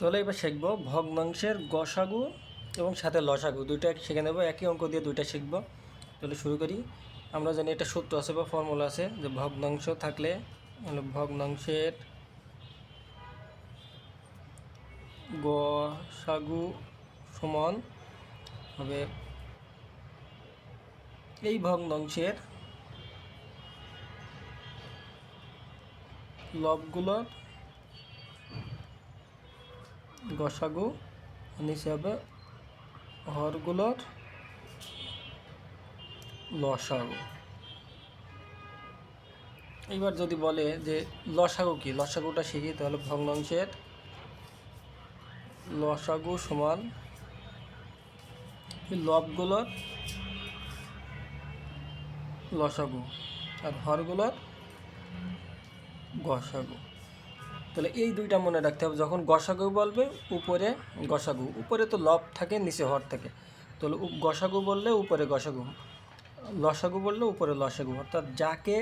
তাহলে এবার শিখব ভগ্নাংশের গসাগু এবং সাথে লসাগু দুইটা শিখে নেব। একই অঙ্ক দিয়ে দুইটা শিখব। তাহলে শুরু করি। আমরা জানি এটা সূত্র আছে বা ফর্মুলা আছে যে ভগ্নাংশ থাকলে ভগ্নাংশের গসাগু সমান হবে এই ভগ্নাংশের লবগুলোর গসাগু, নিচে হবে হরগুলোর লসাগু। এইবার যদি বলে যে লসাগু কি, লসাগুটা শিখি। তাহলে ভগ্নাংশের লসাগু সমান লবগুলোর লসাগু আর হরগুলোর গসাগু। তাহলে এই দুইটা মনে রাখতে হবে। যখন গসাগু বলবে উপরে গসাগু, উপরে তো লব থাকে নিচে হর থাকে। তাহলে গসাগু বললে উপরে গসাগু, লসাগু বললে উপরে লসাগু। অর্থাৎ যাকে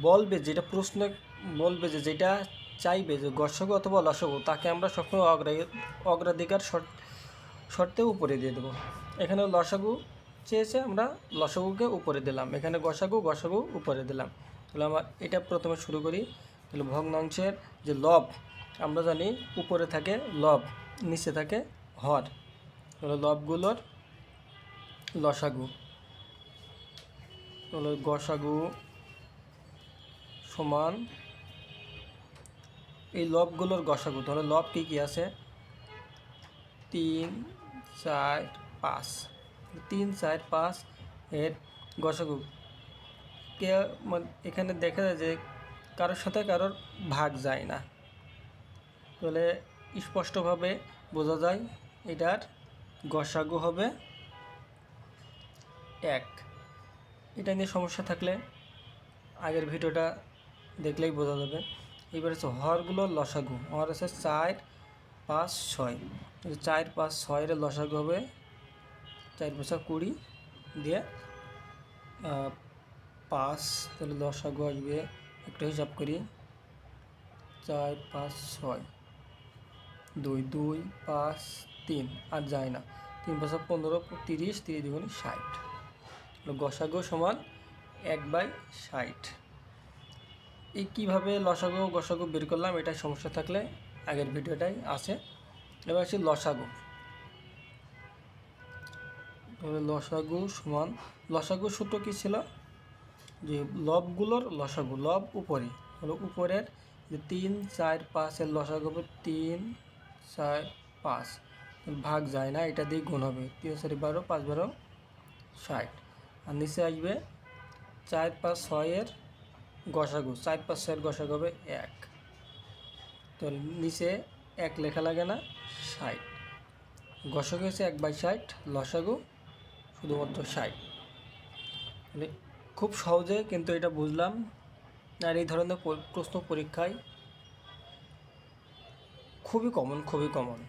বলবে, যেটা প্রশ্নে বলবে, যে যেটা চাইবে যে গসাগু অথবা লসাগু, তাকে আমরা সবসময় অগ্রাধিকার শর্তে উপরে দিয়ে দেবো। এখানে লসাগু চেয়েছে, আমরা লসাগুকে উপরে দিলাম। এখানে গসাগু উপরে দিলাম। তাহলে আমরা এটা প্রথমে শুরু করি। তাহলে ভগ্নাংশের যে লব, আমরা জানি উপরে থাকে লব, নিচে থাকে হর। তাহলে লবগুলোর লসাগু, তাহলে গসাগু সমান এই লবগুলোর গসাগু। তাহলে লব কী কী আছে? 3, 4, 5। 3, 4, 5 এর গসাগু কে এখানে দেখা যায় যে কারোর সাথে কারোর ভাগ যায় না। তাহলে স্পষ্টভাবে বোঝা যায় এটার গসাগু হবে 1। এটা নিয়ে সমস্যা থাকলে আগের ভিডিওটা দেখলেই বোঝা যাবে। এবার হচ্ছে হরগুলোর লসাগু। হর আছে 4, 5, 6। 4, 5, 6 এর লসাগু হবে 4, 5, 20 দিয়ে 5। তাহলে লসাগু আসবে, একটু হিসাব করি, 4, 5, 6, 2, 2, 5, 3 আর যায় না। 3, 5, 15, 30, 30 2 60। গসাগু সমান 1/60। এই কীভাবে লসাগু গসাগু বের করলাম, এটা সমস্যা থাকলে আগের ভিডিওটাই আছে। এবার আসি লসাগু। লসাগু সমান, লসাগু সূত্র কী ছিল? যে লবগুলোর লসাগু, লব উপরে হলো উপরের যে 3, 4, 5 এর লসাগু হবে 3, 4, 5। ভাগ যায় না, এটা দিয়ে গুণ হবে। 3, 4, 12, 5, 12, 60। আর নিচে আসবে 4, 5, 6 এর গসাগু। 4, 5, 6 এর গসাগু হবে 1। তো নিচে 1 লেখা লাগে না, 60। গসাগু হচ্ছে 1/60, লসাগু শুধুমাত্র 60। মানে খুব সহজে কিন্তু এটা বুঝলাম। আর এই ধরনের প্রশ্ন পরীক্ষায় খুবই কমন।